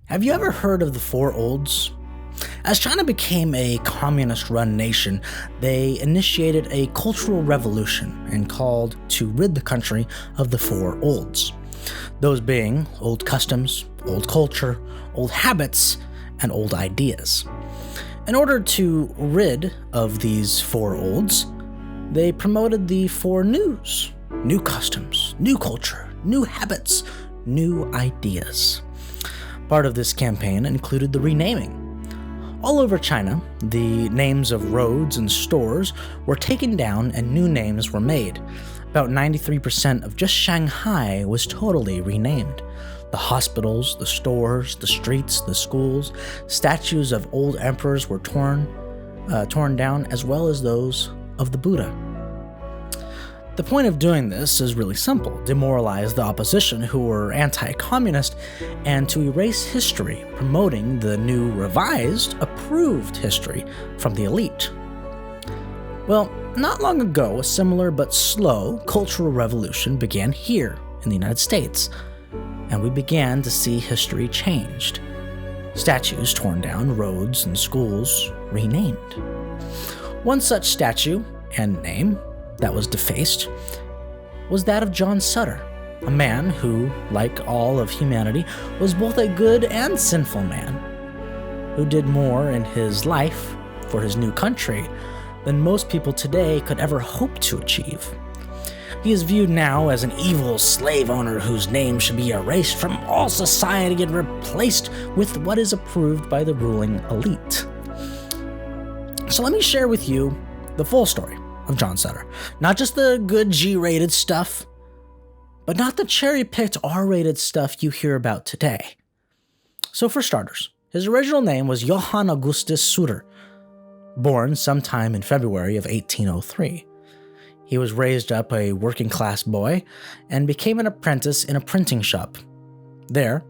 Have you ever heard of the Four Olds? As China became a communist-run nation, they initiated a cultural revolution and called to rid the country of the Four Olds. Those being old customs, old culture, old habits, and old ideas. In order to rid of these Four Olds, they promoted the Four News: new customs, new culture, new habits, new ideas. Part of this campaign included the renaming. All over China, the names of roads and stores were taken down and new names were made. About 93% of just Shanghai was totally renamed. The hospitals, the stores, the streets, the schools, statues of old emperors were torn down, as well as those of the Buddha. The point of doing this is really simple: demoralize the opposition who were anti-communist and to erase history, promoting the new revised, approved history from the elite. Well, not long ago, a similar but slow cultural revolution began here in the United States, and we began to see history changed. Statues torn down, roads and schools renamed. One such statue and name that was defaced was that of John Sutter, a man who, like all of humanity, was both a good and sinful man, who did more in his life for his new country than most people today could ever hope to achieve. He is viewed now as an evil slave owner whose name should be erased from all society and replaced with what is approved by the ruling elite. So let me share with you the full story of John Sutter. Not just the good G-rated stuff, but not the cherry-picked R-rated stuff you hear about today. So for starters, his original name was Johann Augustus Sutter, born sometime in February of 1803. He was raised up a working-class boy and became an apprentice in a printing shop. There,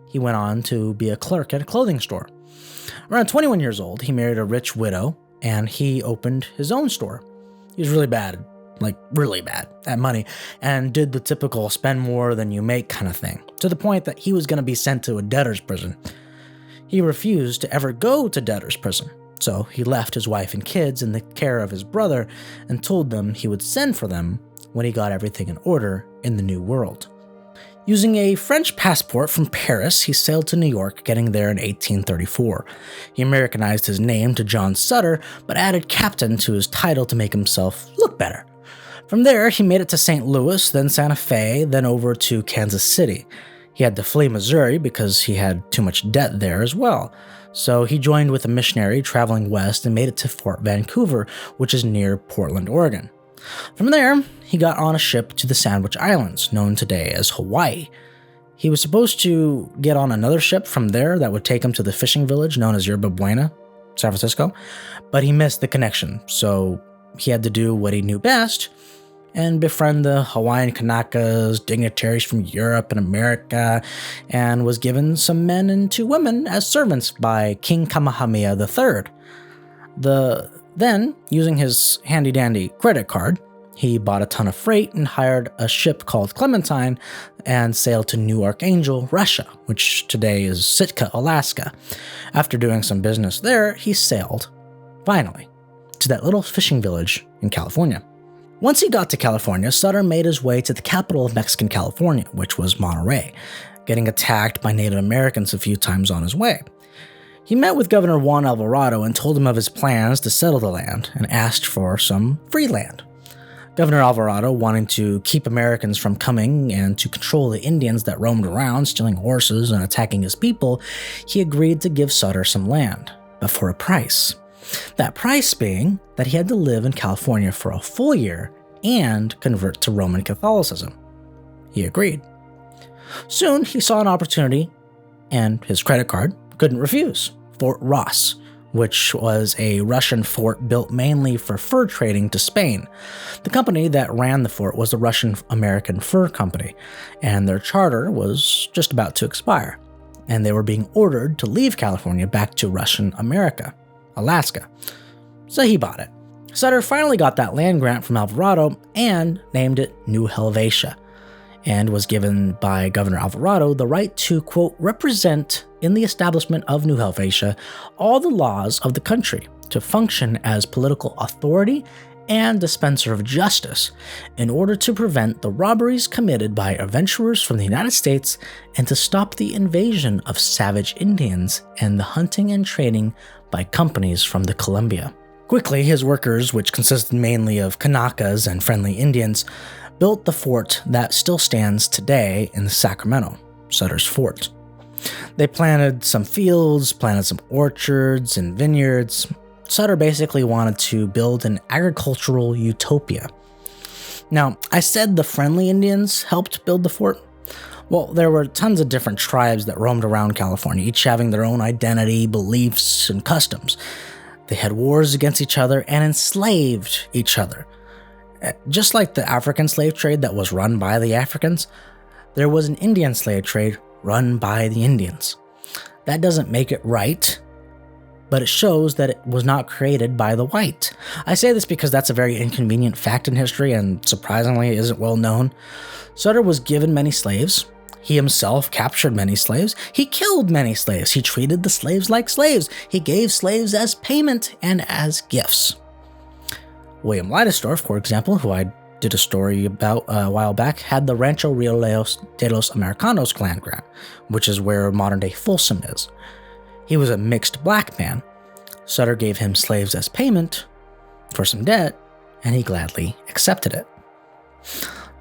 he went on to be a clerk at a clothing store. Around 21 years old, he married a rich widow, and he opened his own store. He was really bad at money, and did the typical spend more than you make kind of thing, to the point that he was going to be sent to a debtor's prison. He refused to ever go to debtor's prison, so he left his wife and kids in the care of his brother and told them he would send for them when he got everything in order in the New World. Using a French passport from Paris, he sailed to New York, getting there in 1834. He Americanized his name to John Sutter, but added captain to his title to make himself look better. From there, he made it to St. Louis, then Santa Fe, then over to Kansas City. He had to flee Missouri because he had too much debt there as well. So he joined with a missionary traveling west and made it to Fort Vancouver, which is near Portland, Oregon. From there, he got on a ship to the Sandwich Islands, known today as Hawaii. He was supposed to get on another ship from there that would take him to the fishing village known as Yerba Buena, San Francisco, but he missed the connection, so he had to do what he knew best and befriend the Hawaiian Kanakas, dignitaries from Europe and America, and was given some men and 2 women as servants by King Kamehameha III. Then, using his handy-dandy credit card, he bought a ton of freight and hired a ship called Clementine and sailed to New Archangel, Russia, which today is Sitka, Alaska. After doing some business there, he sailed, finally, to that little fishing village in California. Once he got to California, Sutter made his way to the capital of Mexican California, which was Monterey, getting attacked by Native Americans a few times on his way. He met with Governor Juan Alvarado and told him of his plans to settle the land and asked for some free land. Governor Alvarado, wanting to keep Americans from coming and to control the Indians that roamed around, stealing horses and attacking his people, he agreed to give Sutter some land, but for a price. That price being that he had to live in California for a full year and convert to Roman Catholicism. He agreed. Soon, he saw an opportunity, and his credit card couldn't refuse: Fort Ross, which was a Russian fort built mainly for fur trading to Spain. The company that ran the fort was the Russian-American Fur Company, and their charter was just about to expire, and they were being ordered to leave California back to Russian America, Alaska. So he bought it. Sutter finally got that land grant from Alvarado and named it New Helvetia. and was given by Governor Alvarado the right to, quote, represent in the establishment of New Helvetia all the laws of the country, to function as political authority and dispenser of justice in order to prevent the robberies committed by adventurers from the United States and to stop the invasion of savage Indians and the hunting and trading by companies from the Columbia. Quickly, his workers, which consisted mainly of Kanakas and friendly Indians, built the fort that still stands today in Sacramento, Sutter's Fort. They planted some fields, planted some orchards and vineyards. Sutter basically wanted to build an agricultural utopia. Now, I said the friendly Indians helped build the fort. Well, there were tons of different tribes that roamed around California, each having their own identity, beliefs, and customs. They had wars against each other and enslaved each other. Just like the African slave trade that was run by the Africans, there was an Indian slave trade run by the Indians. That doesn't make it right, but it shows that it was not created by the white. I say this because that's a very inconvenient fact in history and surprisingly isn't well known. Sutter was given many slaves. He himself captured many slaves. He killed many slaves. He treated the slaves like slaves. He gave slaves as payment and as gifts. William Leidesdorff, for example, who I did a story about a while back, had the Rancho Reales de los Americanos land grant, which is where modern-day Folsom is. He was a mixed black man. Sutter gave him slaves as payment for some debt, and he gladly accepted it.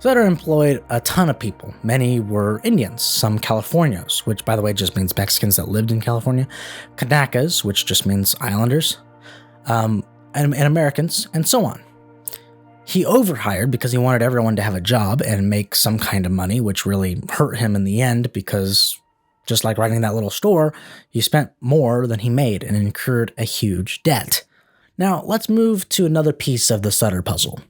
Sutter employed a ton of people. Many were Indians, some Californios, which by the way just means Mexicans that lived in California, Kanakas, which just means islanders, and Americans, and so on. He overhired because he wanted everyone to have a job and make some kind of money, which really hurt him in the end because just like running that little store, he spent more than he made and incurred a huge debt. Now, let's move to another piece of the Sutter puzzle.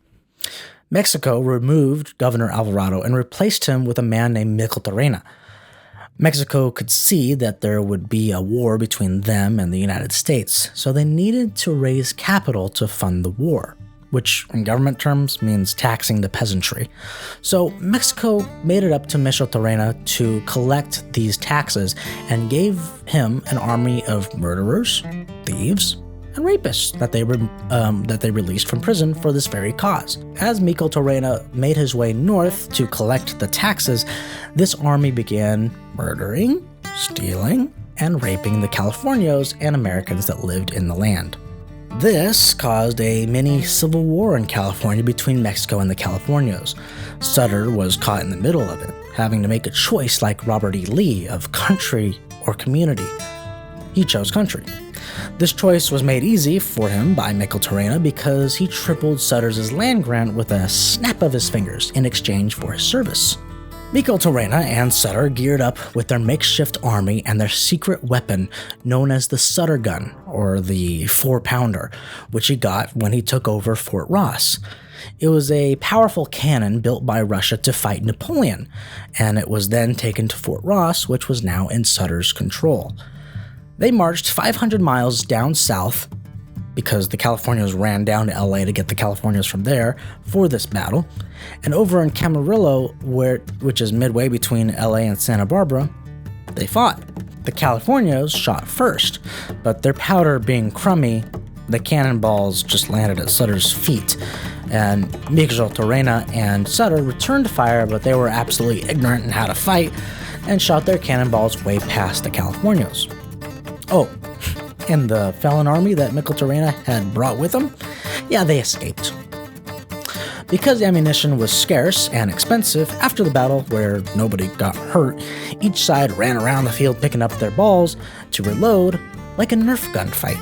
Mexico removed Governor Alvarado and replaced him with a man named Micheltorena. Mexico could see that there would be a war between them and the United States, so they needed to raise capital to fund the war, which in government terms means taxing the peasantry. So Mexico made it up to Micheltorena to collect these taxes and gave him an army of murderers, thieves, and rapists that they released from prison for this very cause. As Micheltorena made his way north to collect the taxes, this army began murdering, stealing, and raping the Californios and Americans that lived in the land. This caused a mini civil war in California between Mexico and the Californios. Sutter was caught in the middle of it, having to make a choice like Robert E. Lee of country or community. He chose country. This choice was made easy for him by Micheltorena because he tripled Sutter's land grant with a snap of his fingers in exchange for his service. Micheltorena and Sutter geared up with their makeshift army and their secret weapon known as the Sutter gun, or the 4-pounder, which he got when he took over Fort Ross. It was a powerful cannon built by Russia to fight Napoleon, and it was then taken to Fort Ross, which was now in Sutter's control. They marched 500 miles down south, because the Californios ran down to LA to get the Californios from there for this battle, and over in Camarillo, which is midway between LA and Santa Barbara, they fought. The Californios shot first, but their powder being crummy, the cannonballs just landed at Sutter's feet, and Micheltorena and Sutter returned fire, but they were absolutely ignorant in how to fight, and shot their cannonballs way past the Californios. Oh, and the felon army that Micheltorena had brought with him, yeah, they escaped. Because ammunition was scarce and expensive, after the battle where nobody got hurt, each side ran around the field picking up their balls to reload like a Nerf gunfight.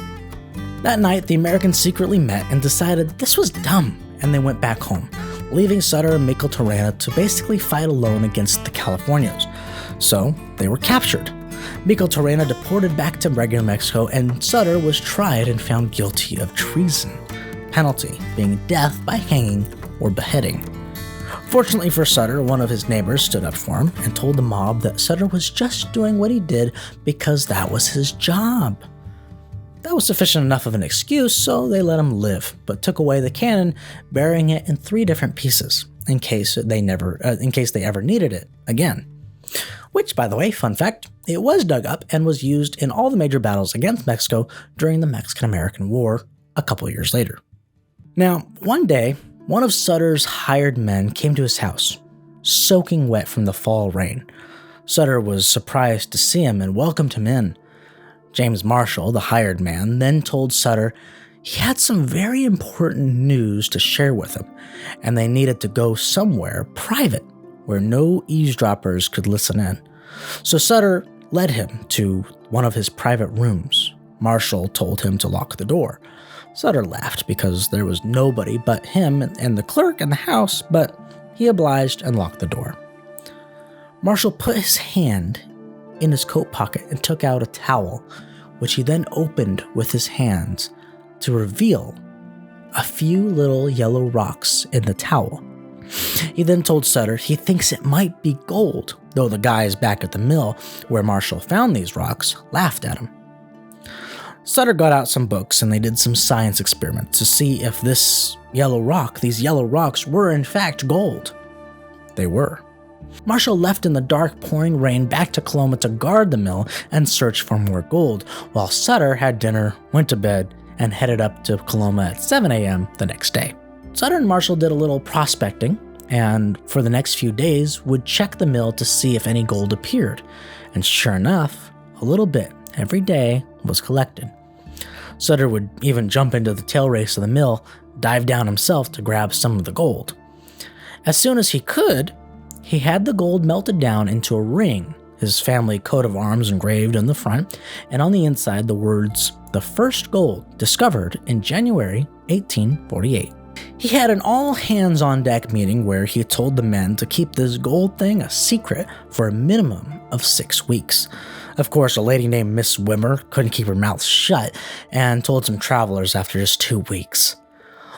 That night, the Americans secretly met and decided this was dumb, and they went back home, leaving Sutter and Micheltorena to basically fight alone against the Californios. So, they were captured. Micheltorena deported back to regular Mexico, and Sutter was tried and found guilty of treason, penalty being death by hanging or beheading. Fortunately for Sutter, one of his neighbors stood up for him and told the mob that Sutter was just doing what he did because that was his job. That was sufficient enough of an excuse, so they let him live, but took away the cannon, burying it in 3 different pieces, in case they ever needed it again. Which, by the way, fun fact, it was dug up and was used in all the major battles against Mexico during the Mexican-American War a couple years later. Now, one day, one of Sutter's hired men came to his house, soaking wet from the fall rain. Sutter was surprised to see him and welcomed him in. James Marshall, the hired man, then told Sutter he had some very important news to share with him, and they needed to go somewhere private where no eavesdroppers could listen in. So Sutter led him to one of his private rooms. Marshall told him to lock the door. Sutter laughed because there was nobody but him and the clerk in the house, but he obliged and locked the door. Marshall put his hand in his coat pocket and took out a towel, which he then opened with his hands to reveal a few little yellow rocks in the towel. He then told Sutter he thinks it might be gold, though the guys back at the mill where Marshall found these rocks laughed at him. Sutter got out some books and they did some science experiments to see if these yellow rocks were in fact gold. They were. Marshall left in the dark pouring rain back to Coloma to guard the mill and search for more gold, while Sutter had dinner, went to bed, and headed up to Coloma at 7 a.m. the next day. Sutter and Marshall did a little prospecting, and for the next few days would check the mill to see if any gold appeared. And sure enough, a little bit every day was collected. Sutter would even jump into the tail race of the mill, dive down himself to grab some of the gold. As soon as he could, he had the gold melted down into a ring, his family coat of arms engraved on the front, and on the inside the words, "The first gold discovered in January 1848. He had an all-hands-on-deck meeting where he told the men to keep this gold thing a secret for a minimum of 6 weeks. Of course, a lady named Miss Wimmer couldn't keep her mouth shut and told some travelers after just 2 weeks.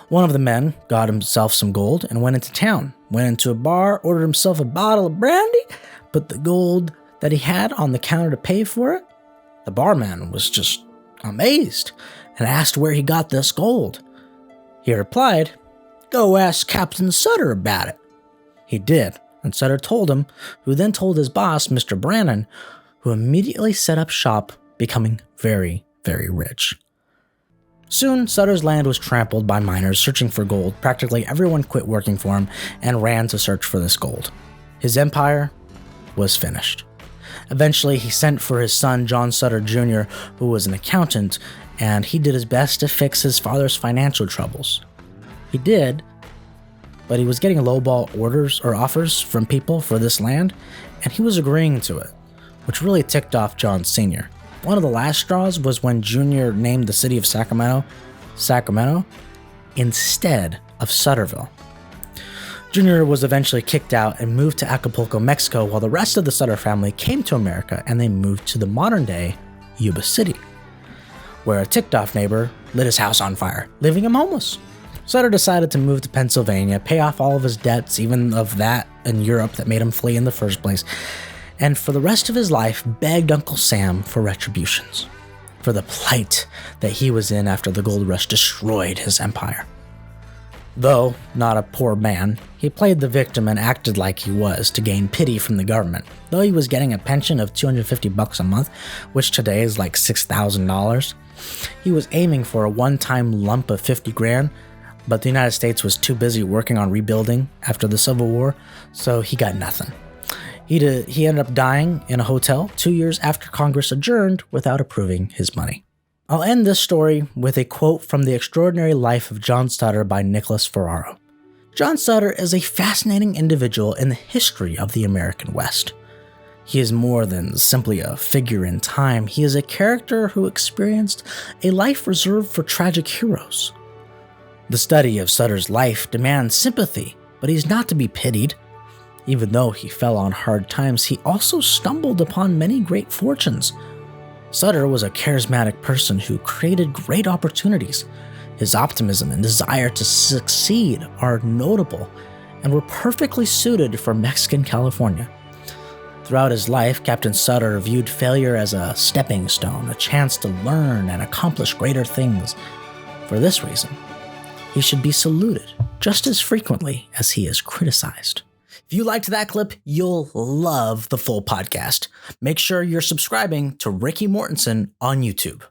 One of the men got himself some gold and went into town, went into a bar, ordered himself a bottle of brandy, put the gold that he had on the counter to pay for it. The barman was just amazed and asked where he got this gold. He replied, "Go ask Captain Sutter about it." He did, and Sutter told him, who then told his boss, Mr. Brannan, who immediately set up shop, becoming very, very rich. Soon, Sutter's land was trampled by miners searching for gold. Practically everyone quit working for him and ran to search for this gold. His empire was finished. Eventually, he sent for his son, John Sutter Jr., who was an accountant, and he did his best to fix his father's financial troubles. He did, but he was getting lowball offers from people for this land, and he was agreeing to it, which really ticked off John Sr. One of the last straws was when Jr. named the city of Sacramento instead of Sutterville. Jr. was eventually kicked out and moved to Acapulco, Mexico, while the rest of the Sutter family came to America and they moved to the modern-day Yuba City, where a ticked-off neighbor lit his house on fire, leaving him homeless. Sutter decided to move to Pennsylvania, pay off all of his debts, even of that in Europe that made him flee in the first place, and for the rest of his life begged Uncle Sam for retributions, for the plight that he was in after the gold rush destroyed his empire. Though not a poor man, he played the victim and acted like he was to gain pity from the government. Though he was getting a pension of $250 a month, which today is like $6,000, he was aiming for a one-time lump of $50,000, but the United States was too busy working on rebuilding after the Civil War, so he got nothing. He ended up dying in a hotel 2 years after Congress adjourned without approving his money. I'll end this story with a quote from The Extraordinary Life of John Sutter by Nicholas Ferraro. John Sutter is a fascinating individual in the history of the American West. He is more than simply a figure in time. He is a character who experienced a life reserved for tragic heroes. The study of Sutter's life demands sympathy, but he's not to be pitied. Even though he fell on hard times, he also stumbled upon many great fortunes. Sutter was a charismatic person who created great opportunities. His optimism and desire to succeed are notable and were perfectly suited for Mexican California. Throughout his life, Captain Sutter viewed failure as a stepping stone, a chance to learn and accomplish greater things. For this reason, he should be saluted just as frequently as he is criticized. If you liked that clip, you'll love the full podcast. Make sure you're subscribing to Ricky Mortensen on YouTube.